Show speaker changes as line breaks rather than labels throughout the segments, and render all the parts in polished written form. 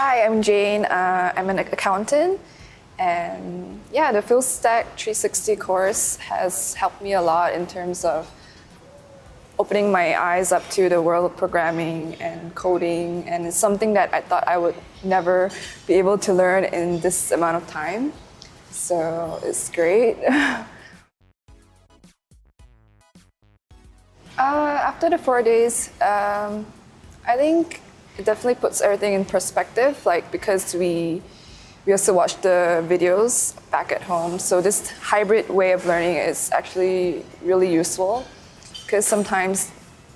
Hi, I'm Jane. I'm an accountant, and yeah, the Full Stack 360 course has helped me a lot in terms of opening my eyes up to the world of programming and coding, and it's something that I thought I would never be able to learn in this amount of time. So it's great. After the 4 days, I think it definitely puts everything in perspective, like because we also watch the videos back at home. So this hybrid way of learning is actually really useful because sometimes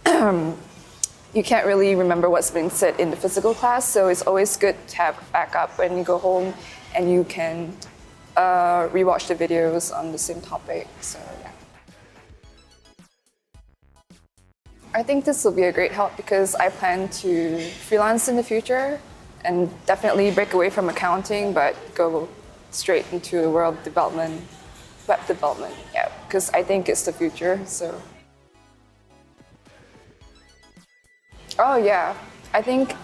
you can't really remember what's been said in the physical class. So it's always good to have backup when you go home and you can rewatch the videos on the same topic. So yeah. I think this will be a great help because I plan to freelance in the future and definitely break away from accounting, but go straight into the world of development, web development, yeah, because I think it's the future, so. Oh yeah, I think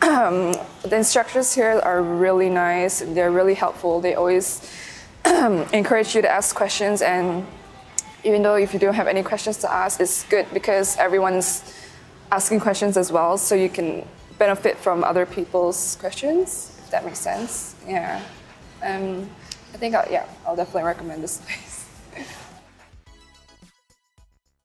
the instructors here are really nice, they're really helpful, they always encourage you to ask questions, and even though if you don't have any questions to ask, it's good because everyone's asking questions as well, so you can benefit from other people's questions, if that makes sense. Yeah. I think I'll definitely recommend this place.